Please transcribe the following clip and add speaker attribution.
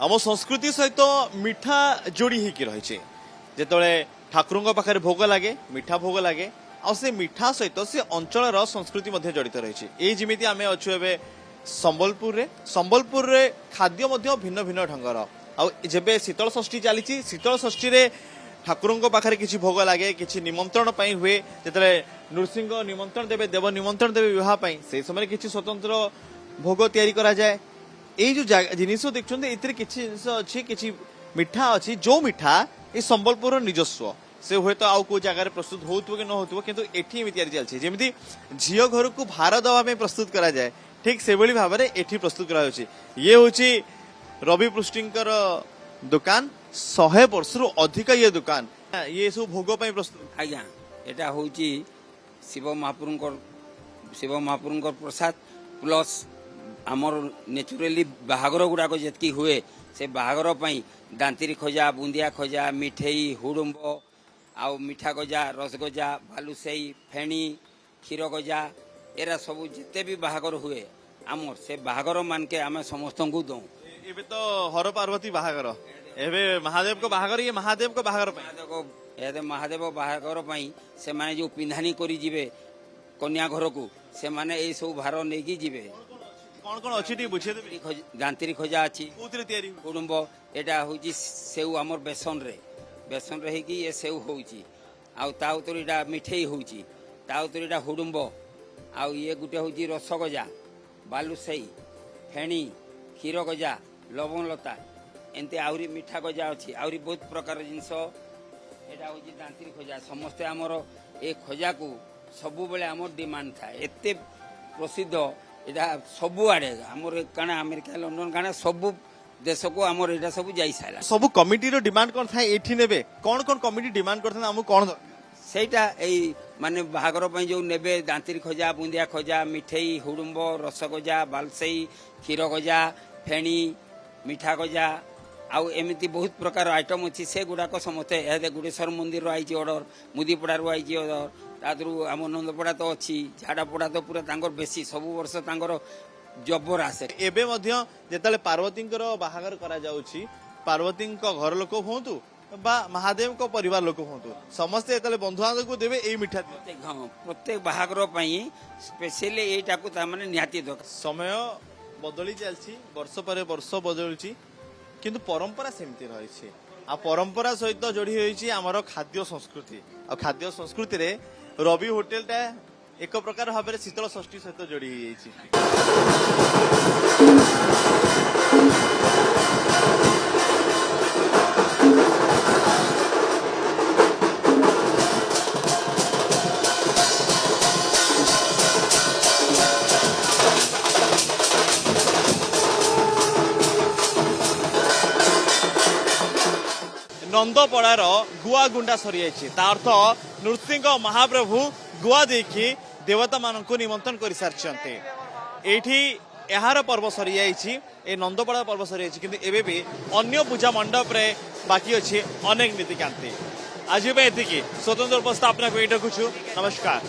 Speaker 1: आम संस्कृति सहित मिठा जोड़ी होकर रही जिते ठाकुर पाखे भोग लगे मिठा भोग लगे आ से मिठा सहित से अंचल संस्कृति जड़ित रही ये जमी आम अच्छु ए संबलपुर रे खाद्य भिन्न भिन्न ढंगर आबे शीतल षष्ठी चली शीतल षष्ठी रे ठाकुर पाखे किसी भोग लगे किसी निमंत्रण हुए जिते नृसिंह निमंत्रण देवे देव निमंत्रण देवे विवाह से समय किसी स्वतंत्र भोग तैयारी करा जाए ये जो जिनिस देखते ये किसी अच्छी किसी मिठा अच्छी जो मिठा ये संबलपुर निजस्व से हुए तो आउ को जगह प्रस्तुत हो कि न हो कि एटी चलती जमी झील घर को भार दवा प्रस्तुत करा जाए ठीक से भाव में एटी प्रस्तुत करा ये हूँ रवि पृष्टिंकर दुकान 100 वर्ष अधिक ये दुकान ये सब भोग प्रस्तुत
Speaker 2: आज्ञा एटा हूँ शिव महापुर प्रसाद प्लस आमर नेचुराली बाहागर गुड़ाक जी हुए से बाहागर दांतिरी खजा बुंदिया खजा मिठेई हुड़ुंब आउ मिठा गजा रसगजा बालुसेई फेणी क्षीर गजा एरा सब जिते भी बाहागर हुए आमर से बाहागर मान के आम समस्त को दौ
Speaker 1: एबे तो हर पार्वती बाहागर एबे महादेव को बाहागर ये महादेव को बाहागर
Speaker 2: महादेव बाहागर से माने जो पिंधानी करी जिवे कन्या घर को से माने ए सब भार नहीं जीवे
Speaker 1: कौन कौन अच्छी बुझे
Speaker 2: दांतिरी खजा अच्छी
Speaker 1: कुटुंब
Speaker 2: एटा हूँ सेऊ आमर बेसन रे कि ये सेऊ हूँ ता उतर इटा मिठेई हूँ ता उतर इटा हुडुंब आउ ये गुटे हूँ रसगजा बालुसेई फेणी क्षीर गजा लवण लता एमती आहरी मिठा गजा अच्छी आहरी बहुत प्रकार जिनस एटा हूँ दांतिरी खजा समस्ते आमर ए खजा को सबु बेले आमर डिमांड था एते प्रसिद्ध एटा सबु आड़े आमर काना अमेरिका लंडन काना सबु देश को आमर एटा सब जाई सारा
Speaker 1: सब कमिटी रो डिमांड कोन था एठी नेबे कोन कोन कमिटी डिमांड करथन हमु कोन
Speaker 2: सेटा एई माने बाहागर पई जो नेबे दांतिरी खजा बुंदिया खजा मिठेई हुडुंब रसगजा बालसेई क्षीर गजा फेणी मिठा गजा आउ एमिति बहुत प्रकार आइटम अच्छी से गुड़ाक समस्ते ए गुड़ेश्वर मंदिर आई ऑर्डर मुदीपड़ा आई ऑर्डर तादरू आम नंदपड़ा तो अच्छी झाड़ापड़ा तो पूरा तांकर बेसी सब वर्ष तांकर जबर आसे
Speaker 1: एबे मध्य जेतले पार्वती बाहागर करा जाउछि पार्वती घर लोक होंतु बा महादेव को परिवार लोक होंतु समस्ते जेतले बंधु बांधव को देबे एई मिठा
Speaker 2: प्रत्येक बाहागर पई स्पेशली एटा को ता माने निहाती दो
Speaker 1: समय बदली चलछि वर्ष पर वर्ष बदलुछि किंतु परंपरा सेमती रही आ परंपरा सहित जोड़ी होइछि हमर खाद्य संस्कृति आ खाद्य संस्कृति रे रवि होटेल टा एक प्रकार भाव में शीतल षष्ठी सहित जोड़ी नंदपड़ार गुआ गुंडा सरी अर्थ नृसिंह महाप्रभु गुआ देखी देवता मान निमंत्रण कर सारी यार पर्व सरी जाइए नंदपड़ा पर्व सरी जाइए एवं भी अन्य पूजा मंडप रे बाकी अच्छे अनेक नीतिकांति आज एति स्वतंत्र उपस्थापना को रखुछु नमस्कार।